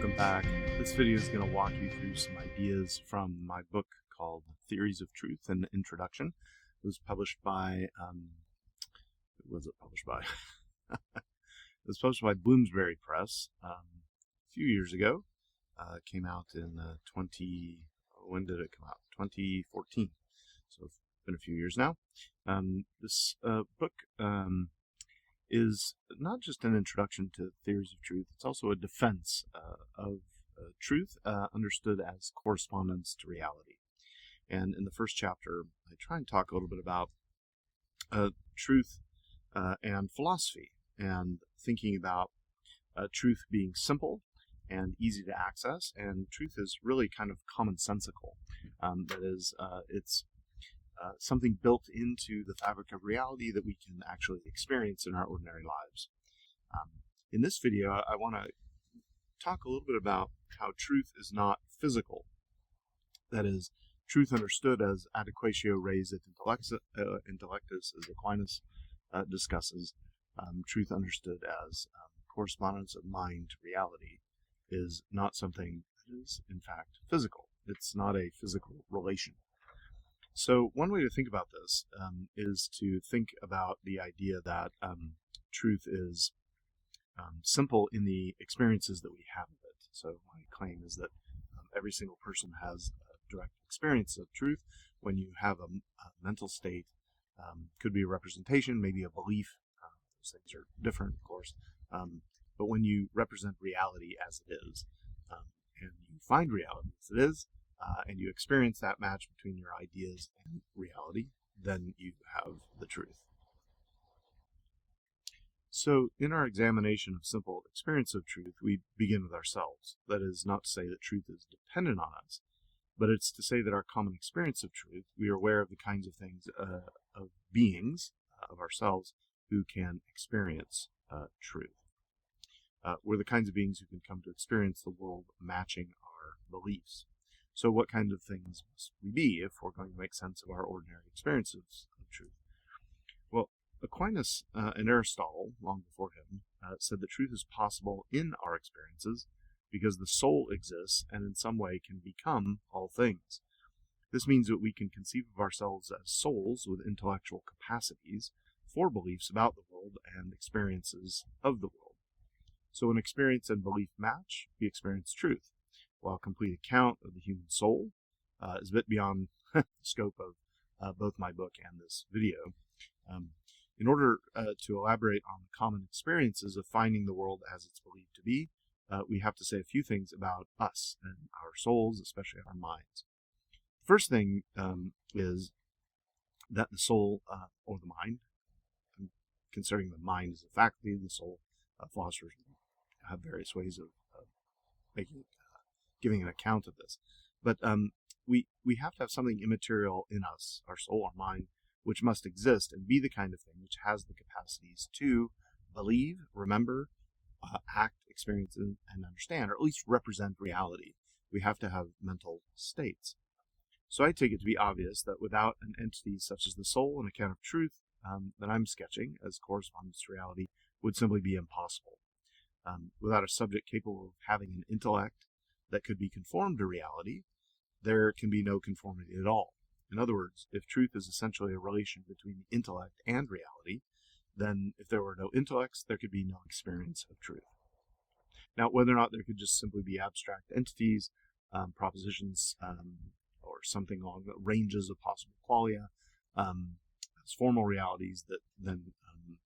welcome back. This video is going to walk you through some ideas from my book called Theories of Truth, an Introduction. It was published by, who was it published by? It was published by Bloomsbury Press a few years ago. It came out in when did it come out? 2014. So it's been a few years now. This book is not just an introduction to theories of truth, it's also a defense of truth understood as correspondence to reality. And in the first chapter, I try and talk a little bit about truth and philosophy, and thinking about truth being simple and easy to access, and truth is really kind of commonsensical. That is, it's something built into the fabric of reality that we can actually experience in our ordinary lives. In this video, I want to talk a little bit about how truth is not physical. That is, truth understood as adequatio res et intellectus, as Aquinas discusses. Truth understood as correspondence of mind to reality is not something that is, in fact, physical. It's not a physical relation. So one way to think about this is to think about the idea that truth is simple in the experiences that we have of it. So my claim is that every single person has a direct experience of truth. When you have a mental state, could be a representation, maybe a belief. Those things are different, of course. But when you represent reality as it is, and you find reality as it is, and you experience that match between your ideas and reality, then you have the truth. So in our examination of simple experience of truth, we begin with ourselves. That is not to say that truth is dependent on us, but it's to say that our common experience of truth, we are aware of the kinds of things, of beings, of ourselves, who can experience truth. We're the kinds of beings who can come to experience the world matching our beliefs. So what kind of things must we be if we're going to make sense of our ordinary experiences of truth? Well, Aquinas and Aristotle, long before him, said that truth is possible in our experiences because the soul exists and in some way can become all things. This means that we can conceive of ourselves as souls with intellectual capacities for beliefs about the world and experiences of the world. So when experience and belief match, we experience truth. While a complete account of the human soul is a bit beyond the scope of both my book and this video. In order to elaborate on the common experiences of finding the world as it's believed to be, we have to say a few things about us and our souls, especially our minds. The first thing is that the soul, or the mind, considering the mind as a faculty, the soul, philosophers have various ways of giving an account of this. But we have to have something immaterial in us, our soul, our mind, which must exist and be the kind of thing which has the capacities to believe, remember, act, experience, and understand, or at least represent reality. We have to have mental states. So I take it to be obvious that without an entity such as the soul, an account of truth that I'm sketching as correspondence to reality would simply be impossible. Without a subject capable of having an intellect that could be conformed to reality, there can be no conformity at all. In other words, if truth is essentially a relation between the intellect and reality, then if there were no intellects, there could be no experience of truth. Now, whether or not there could just simply be abstract entities, propositions, or something along the ranges of possible qualia, as formal realities that then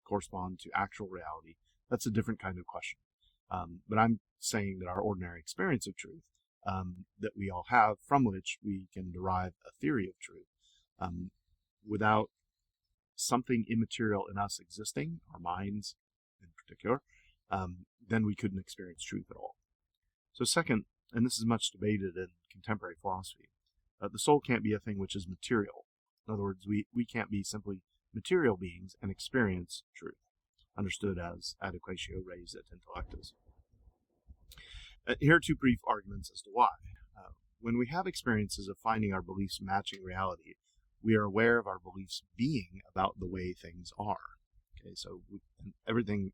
correspond to actual reality, that's a different kind of question. But I'm saying that our ordinary experience of truth, that we all have, from which we can derive a theory of truth, without something immaterial in us existing, our minds in particular, then we couldn't experience truth at all. So second, and this is much debated in contemporary philosophy, the soul can't be a thing which is material. In other words, we can't be simply material beings and experience truth, understood as adequatio res et intellectus. Here are two brief arguments as to why. When we have experiences of finding our beliefs matching reality, we are aware of our beliefs being about the way things are. Okay, so everyone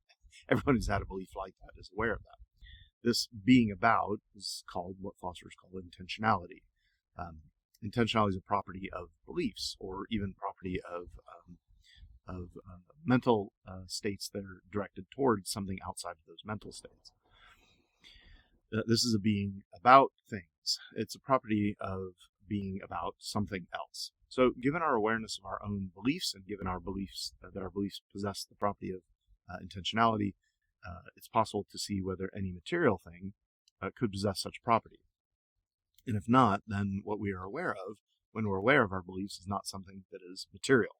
who's had a belief like that is aware of that. This being about is called what philosophers call intentionality. Intentionality is a property of beliefs, or even property of mental states that are directed towards something outside of those mental states. This is a being about things. It's a property of being about something else. So given our awareness of our own beliefs, and given our beliefs that our beliefs possess the property of intentionality, it's possible to see whether any material thing could possess such property. And if not, then what we are aware of when we're aware of our beliefs is not something that is material.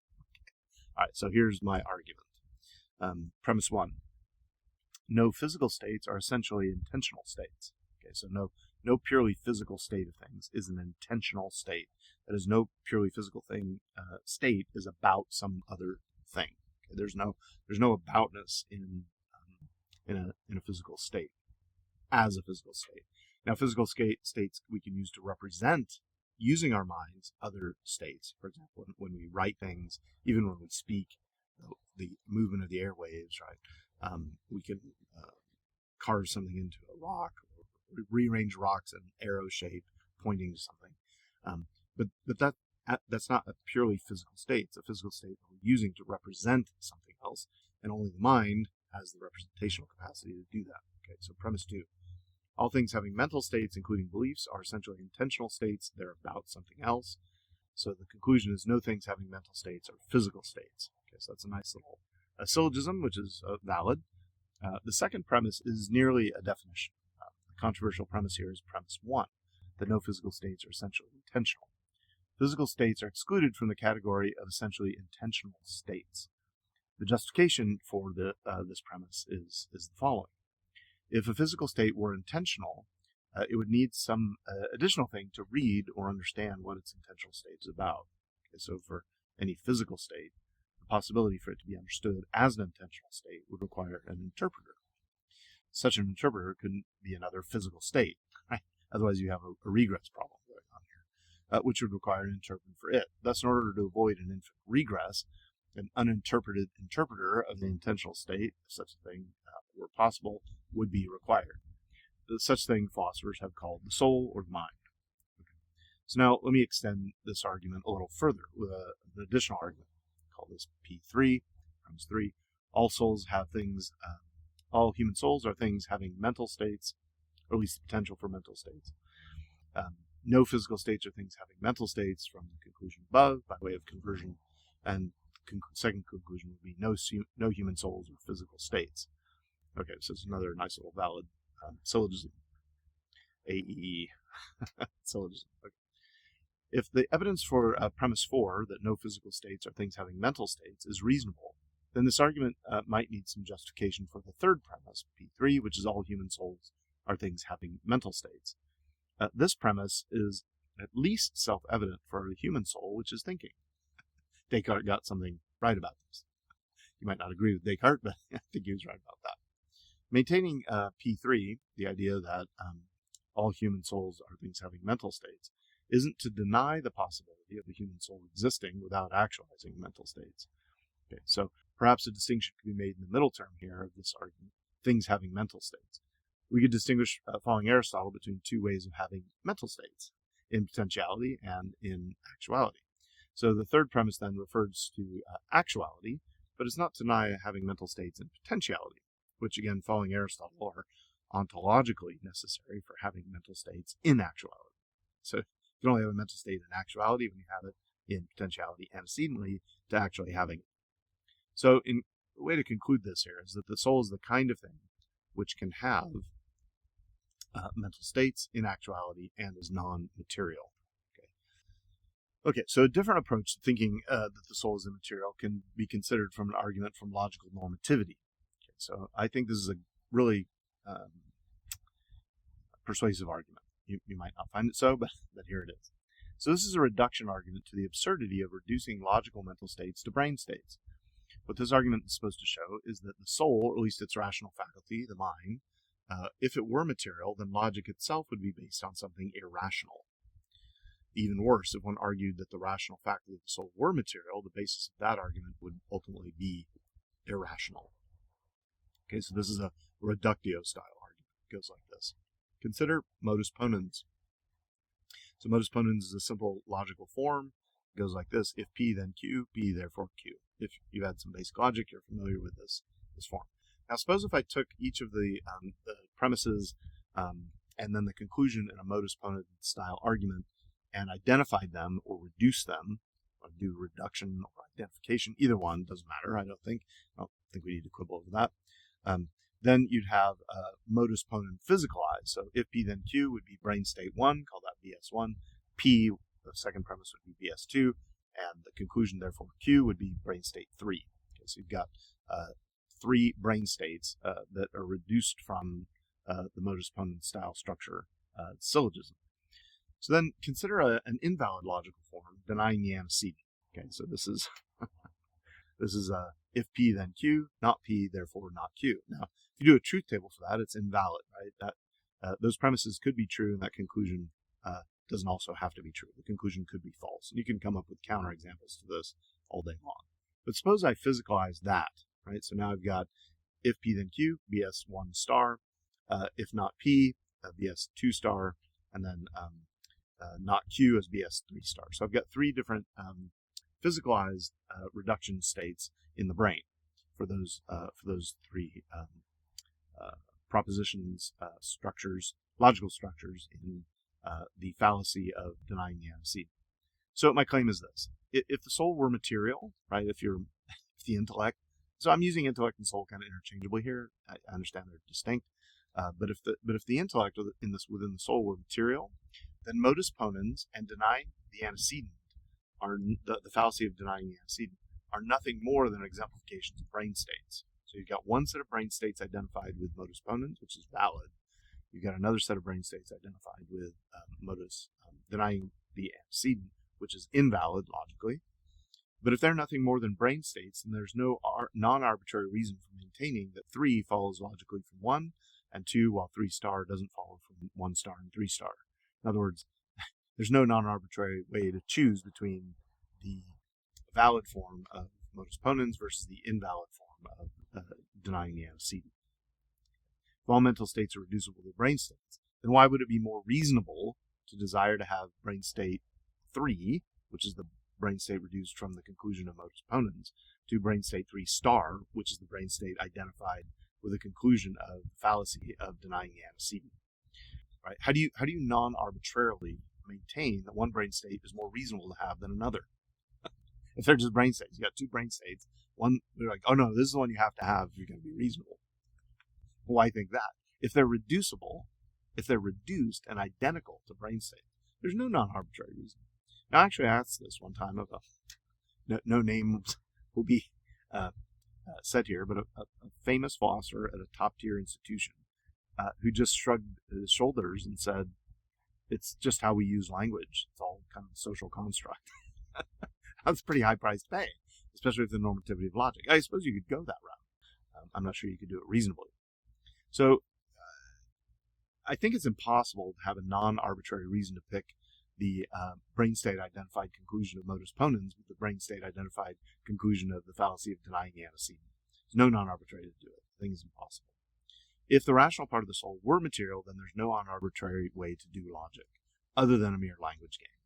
All right, so here's my argument. Premise 1. No physical states are essentially intentional states. Okay, so no purely physical state of things is an intentional state. That is, no purely physical state is about some other thing. Okay, there's no aboutness in a physical state as a physical state. Now, physical states we can use to represent, using our minds, other states. For example, when we write things, even when we speak, the movement of the airwaves, right? We can carve something into a rock, or rearrange rocks in arrow shape, pointing to something. But that's not a purely physical state. It's a physical state that we're using to represent something else, and only the mind has the representational capacity to do that. Okay, so premise 2. All things having mental states, including beliefs, are essentially intentional states. They're about something else. So the conclusion is no things having mental states are physical states. Okay, so that's a nice little syllogism, which is valid. The second premise is nearly a definition. The controversial premise here is premise 1, that no physical states are essentially intentional. Physical states are excluded from the category of essentially intentional states. The justification for this premise is the following. If a physical state were intentional, it would need some additional thing to read or understand what its intentional state is about. Okay, so for any physical state, the possibility for it to be understood as an intentional state would require an interpreter. Such an interpreter could be another physical state, right? Otherwise you have a regress problem going on here, which would require an interpreter for it. Thus, in order to avoid an infinite regress, an uninterpreted interpreter of the intentional state, if such a thing were possible, would be required. Such thing philosophers have called the soul or the mind. Okay. So now let me extend this argument a little further with an additional argument. Call this P3, premise 3. All human souls are things having mental states, or at least the potential for mental states. No physical states are things having mental states from the conclusion above by way of conversion, and second conclusion would be no human souls or physical states. Okay, so it's another nice little valid syllogism. AEE syllogism. Okay. If the evidence for premise 4, that no physical states are things having mental states, is reasonable, then this argument might need some justification for the third premise, P3, which is all human souls are things having mental states. This premise is at least self-evident for a human soul, which is thinking. Descartes got something right about this. You might not agree with Descartes, but I think he was right about that. Maintaining P3, the idea that all human souls are things having mental states, isn't to deny the possibility of the human soul existing without actualizing mental states. Okay, so perhaps a distinction could be made in the middle term here of this argument, things having mental states. We could distinguish, following Aristotle, between two ways of having mental states, in potentiality and in actuality. So the third premise then refers to actuality, but it's not to deny having mental states in potentiality, which again, following Aristotle, are ontologically necessary for having mental states in actuality. So you can only have a mental state in actuality when you have it in potentiality antecedently to actually having it. So the way to conclude this here is that the soul is the kind of thing which can have mental states in actuality and is non-material. Okay, so a different approach to thinking that the soul is immaterial can be considered from an argument from logical normativity. Okay, so I think this is a really persuasive argument. You might not find it so, but here it is. So this is a reduction argument to the absurdity of reducing logical mental states to brain states. What this argument is supposed to show is that the soul, or at least its rational faculty, the mind, if it were material, then logic itself would be based on something irrational. Even worse, if one argued that the rational faculty of the soul were material, the basis of that argument would ultimately be irrational. Okay, so this is a reductio style argument. goes like this. Consider modus ponens. So modus ponens is a simple logical form. It goes like this: if P then Q, P therefore Q. If you've had some basic logic, you're familiar with this form. Now suppose if I took each of the premises and then the conclusion in a modus ponens style argument and identified them or reduced them, or do reduction or identification, either one, doesn't matter, I don't think we need to quibble over that. Then you'd have modus ponens physicalized. So if P then Q would be brain state 1, call that BS1. P, the second premise, would be BS2, and the conclusion, therefore, Q would be brain state 3. Okay, so you've got 3 brain states that are reduced from the modus ponens style structure syllogism. So then consider an invalid logical form denying the antecedent. Okay, so this is if P then Q, not P, therefore not Q. Now, if you do a truth table for that, it's invalid, right? That those premises could be true, and that conclusion doesn't also have to be true. The conclusion could be false. And you can come up with counterexamples to this all day long. But suppose I physicalize that, right? So now I've got if P then Q, BS1 star, if not P, BS2 star, and then not Q as BS3 star. So I've got 3 different physicalized reduction states in the brain for those 3 propositions, structures, logical structures in the fallacy of denying the antecedent. So my claim is this: if the soul were material, right? If the intellect, so I'm using intellect and soul kind of interchangeably here. I understand they're distinct, but if the intellect within the soul were material, then modus ponens and denying the antecedent are the fallacy of denying the antecedent are nothing more than exemplifications of brain states. So you've got one set of brain states identified with modus ponens, which is valid. You've got another set of brain states identified with denying the antecedent, which is invalid logically. But if they're nothing more than brain states, then there's no non-arbitrary reason for maintaining that 3 follows logically from 1, and 2, while 3 star doesn't follow from 1 star and 3 star. In other words, there's no non-arbitrary way to choose between the valid form of modus ponens versus the invalid form of denying the antecedent. If all mental states are reducible to brain states, then why would it be more reasonable to desire to have brain state 3, which is the brain state reduced from the conclusion of modus ponens, to brain state 3 star, which is the brain state identified with the conclusion of the fallacy of denying the antecedent? Right? How do you non-arbitrarily maintain that one brain state is more reasonable to have than another? If they're just brain states, you got 2 brain states. One, they're like, oh no, this is the one you have to have if you're going to be reasonable. Well, I think that if they're reducible, if they're reduced and identical to brain state, there's no non-arbitrary reason. Now, actually, I asked this one time of no names will be said here, but a famous philosopher at a top-tier institution who just shrugged his shoulders and said, it's just how we use language. It's all kind of a social construct. That's a pretty high price to pay, especially with the normativity of logic. I suppose you could go that route. I'm not sure you could do it reasonably. So I think it's impossible to have a non-arbitrary reason to pick the brain state identified conclusion of modus ponens with the brain state identified conclusion of the fallacy of denying the antecedent. There's no non-arbitrary to do it. I think it's impossible. If the rational part of the soul were material, then there's no non-arbitrary way to do logic other than a mere language game.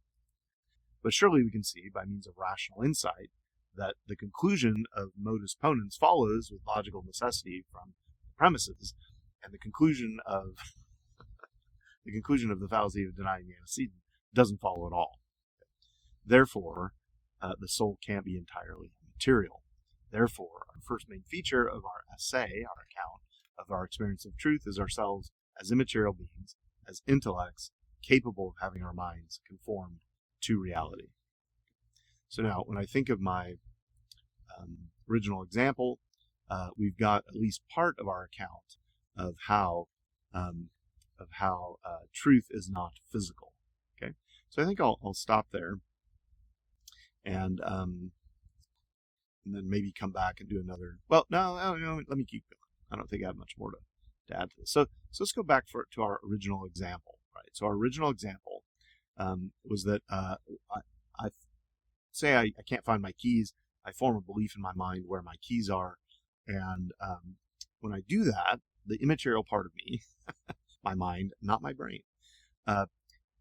But surely we can see, by means of rational insight, that the conclusion of modus ponens follows with logical necessity from the premises, and the conclusion of the fallacy of denying the antecedent doesn't follow at all. Therefore, the soul can't be entirely material. Therefore, our first main feature of our essay, our account of our experience of truth, is ourselves as immaterial beings, as intellects, capable of having our minds conformed to reality. So now, when I think of my original example, we've got at least part of our account of how truth is not physical. Okay, so I think I'll stop there, and then maybe come back and do another. Well, no, let me keep going. I don't think I have much more to add to this. So let's go back to our original example. Right. So our original example was that I say I can't find my keys. I form a belief in my mind where my keys are, and when I do that, the immaterial part of me, my mind, not my brain,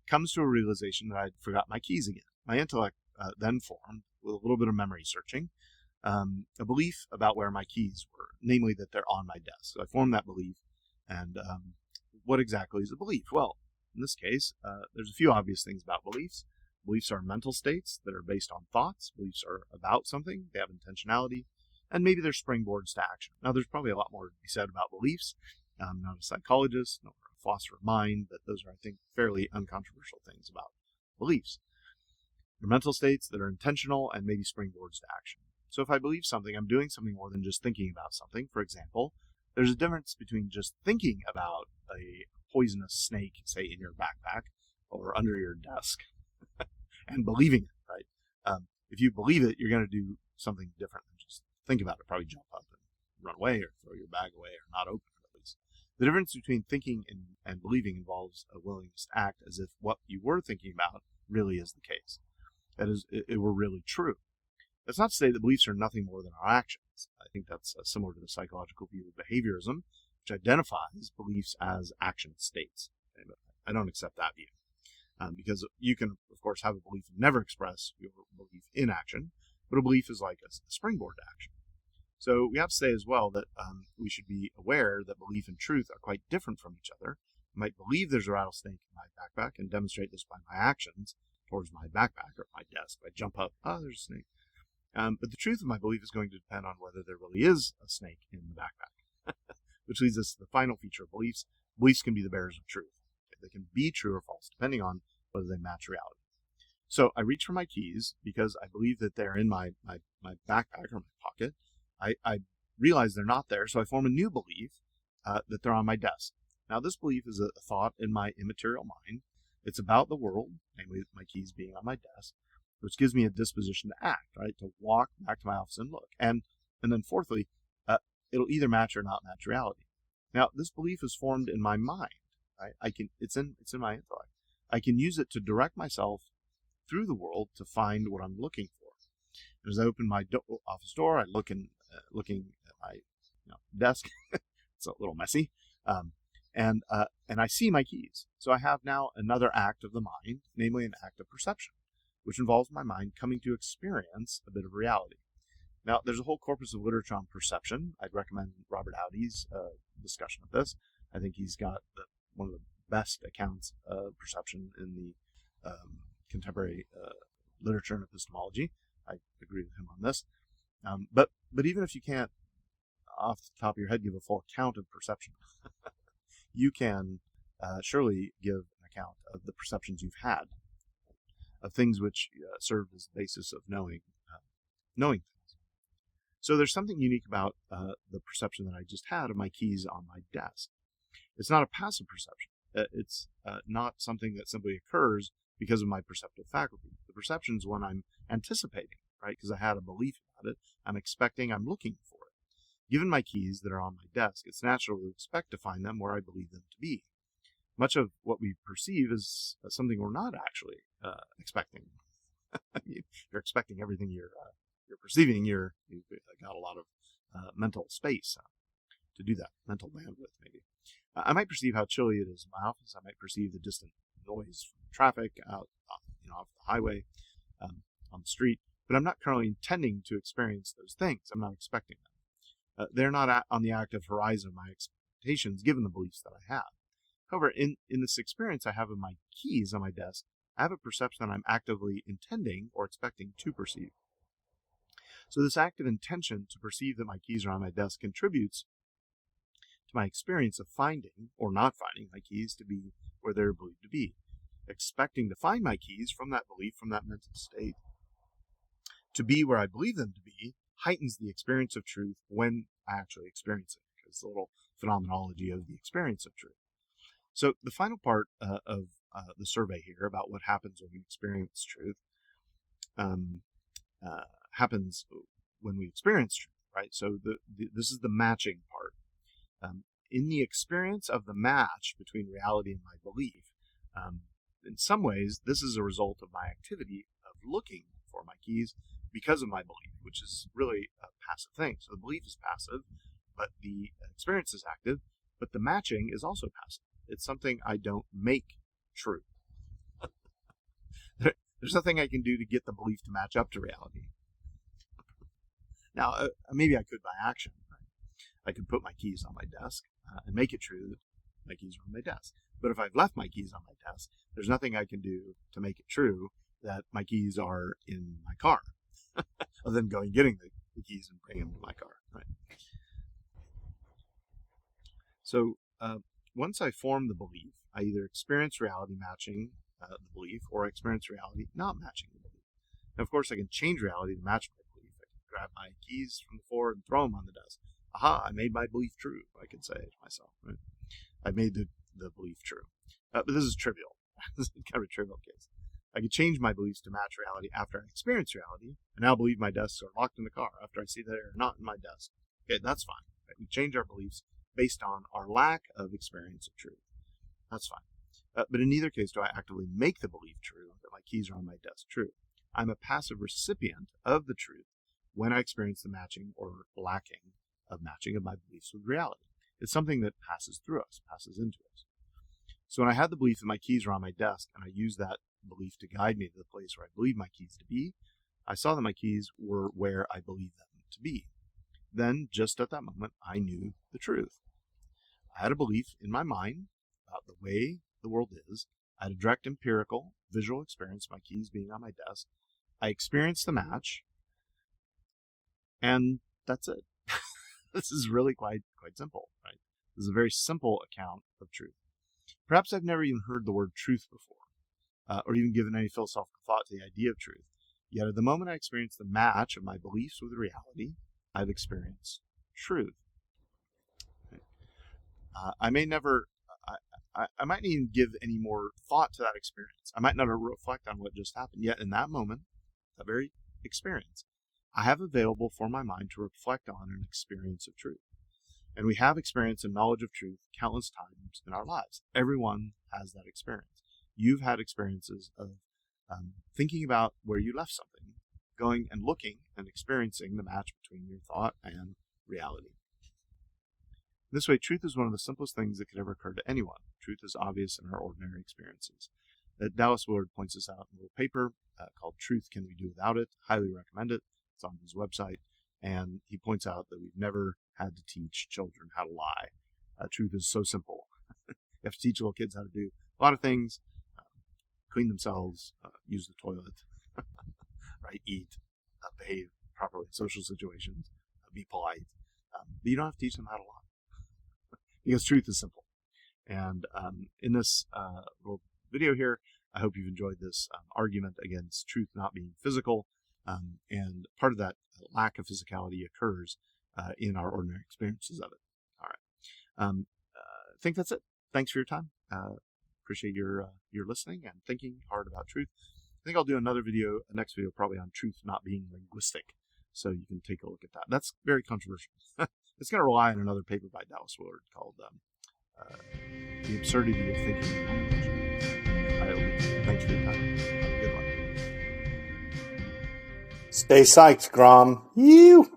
comes to a realization that I'd forgot my keys again. My intellect then formed, with a little bit of memory searching, a belief about where my keys were, namely that they're on my desk. So I formed that belief, and what exactly is a belief? Well, in this case, there's a few obvious things about beliefs. Beliefs are mental states that are based on thoughts. Beliefs are about something. They have intentionality, and maybe they're springboards to action. Now, there's probably a lot more to be said about beliefs. I'm not a psychologist, nor a philosopher of mind, but those are, I think, fairly uncontroversial things about beliefs. They're mental states that are intentional and maybe springboards to action. So if I believe something, I'm doing something more than just thinking about something. For example, there's a difference between just thinking about a poisonous snake, say, in your backpack or under your desk, and believing it, right? If you believe it, you're going to do something different than just think about it. Probably jump up and run away or throw your bag away or not open it, at least. The difference between thinking and believing involves a willingness to act as if what you were thinking about really is the case. That is, it were really true. That's not to say that beliefs are nothing more than our actions. I think that's similar to the psychological view of behaviorism, which identifies beliefs as action states. I don't accept that view. Because you can, of course, have a belief and never express your belief in action, but a belief is like a springboard to action. So we have to say as well that we should be aware that belief and truth are quite different from each other. I might believe there's a rattlesnake in my backpack and demonstrate this by my actions towards my backpack or my desk. I jump up, oh, there's a snake. But the truth of my belief is going to depend on whether there really is a snake in the backpack, which leads us to the final feature of beliefs. Beliefs can be the bearers of truth. They can be true or false, depending on whether they match reality. So I reach for my keys because I believe that they're in my backpack or my pocket. I realize they're not there, so I form a new belief that they're on my desk. Now, this belief is a thought in my immaterial mind. It's about the world, namely my keys being on my desk, which gives me a disposition to act, right? To walk back to my office and look. And then fourthly, it'll either match or not match reality. Now, this belief is formed in my mind, right? It's in my intellect. I can use it to direct myself through the world to find what I'm looking for. And as I open my office door, I looking at my desk. It's a little messy. And I see my keys. So I have now another act of the mind, namely an act of perception, which involves my mind coming to experience a bit of reality. Now, there's a whole corpus of literature on perception. I'd recommend Robert Howdy's discussion of this. I think he's got one of the best accounts of perception in the contemporary literature and epistemology. I agree with him on this. But even if you can't, off the top of your head, give a full account of perception, you can surely give an account of the perceptions you've had, of things which served as the basis of knowing things. So there's something unique about the perception that I just had of my keys on my desk. It's not a passive perception. It's not something that simply occurs because of my perceptive faculty. The perception is one I'm anticipating, right? Because I had a belief about it. I'm expecting, I'm looking for it. Given my keys that are on my desk, it's natural to expect to find them where I believe them to be. Much of what we perceive is something we're not actually expecting. I mean, you're expecting everything you're perceiving. You've got a lot of mental space to do that, mental bandwidth maybe. I might perceive how chilly it is in my office. I might perceive the distant noise from traffic out, off the highway, on the street. But I'm not currently intending to experience those things. I'm not expecting them. They're not on the active horizon of my expectations, given the beliefs that I have. However, in this experience I have of my keys on my desk, I have a perception that I'm actively intending or expecting to perceive. So this active intention to perceive that my keys are on my desk contributes to my experience of finding or not finding my keys to be where they're believed to be. Expecting to find my keys from that belief, from that mental state, to be where I believe them to be, heightens the experience of truth when I actually experience it. It's a little phenomenology of the experience of truth. So the final part of the survey here about what happens when we experience truth happens when we experience truth, right? So this is the matching part. In the experience of the match between reality and my belief, in some ways, this is a result of my activity of looking for my keys because of my belief, which is really a passive thing. So the belief is passive, but the experience is active. But the matching is also passive. It's something I don't make true. There's nothing I can do to get the belief to match up to reality. Now, maybe I could by action. Right? I could put my keys on my desk and make it true that my keys are on my desk. But if I've left my keys on my desk, there's nothing I can do to make it true that my keys are in my car, other than going and getting the keys and bringing them to my car. Right? So once I form the belief, I either experience reality matching the belief, or I experience reality not matching the belief. Now, of course, I can change reality to match my belief. I can grab my keys from the floor and throw them on the desk. Aha, I made my belief true, I could say to myself. Right? I made the belief true. But this is trivial. This is kind of a trivial case. I could change my beliefs to match reality after I experience reality, and now believe my desks are locked in the car after I see that they're not in my desk. Okay, that's fine. Right? We change our beliefs based on our lack of experience of truth. That's fine. But in neither case do I actively make the belief true that my keys are on my desk true. I'm a passive recipient of the truth when I experience the matching or lacking of matching of my beliefs with reality. It's something that passes through us, passes into us. So when I had the belief that my keys are on my desk and I used that belief to guide me to the place where I believe my keys to be, I saw that my keys were where I believed them to be. Then, just at that moment, I knew the truth. I had a belief in my mind about the way the world is. I had a direct empirical visual experience, my keys being on my desk. I experienced the match, and that's it. This is really quite simple, right? This is a very simple account of truth. Perhaps I've never even heard the word truth before, or even given any philosophical thought to the idea of truth. Yet at the moment I experience the match of my beliefs with reality, I've experienced truth. I may never, I might not even give any more thought to that experience. I might not reflect on what just happened. Yet in that moment, that very experience, I have available for my mind to reflect on an experience of truth. And we have experience and knowledge of truth countless times in our lives. Everyone has that experience. You've had experiences of thinking about where you left something, going and looking and experiencing the match between your thought and reality. This way, truth is one of the simplest things that could ever occur to anyone. Truth is obvious in our ordinary experiences. Dallas Willard points this out in a little paper called Truth Can We Do Without It? Highly recommend it. It's on his website. And he points out that we've never had to teach children how to lie. Truth is so simple. You have to teach little kids how to do a lot of things, clean themselves, use the toilet, right? Eat, behave properly in social situations, be polite. But you don't have to teach them how to lie. Because truth is simple. And in this little video here, I hope you've enjoyed this argument against truth not being physical. And part of that lack of physicality occurs in our ordinary experiences of it. All right. I think that's it. Thanks for your time. Appreciate your listening and thinking hard about truth. I think I'll do another video, a next video probably on truth not being linguistic. So you can take a look at that. That's very controversial. It's going to rely on another paper by Dallas Willard called The Absurdity of Thinking in Language. Thanks for your time. Have a good one. Stay psyched, Grom. You.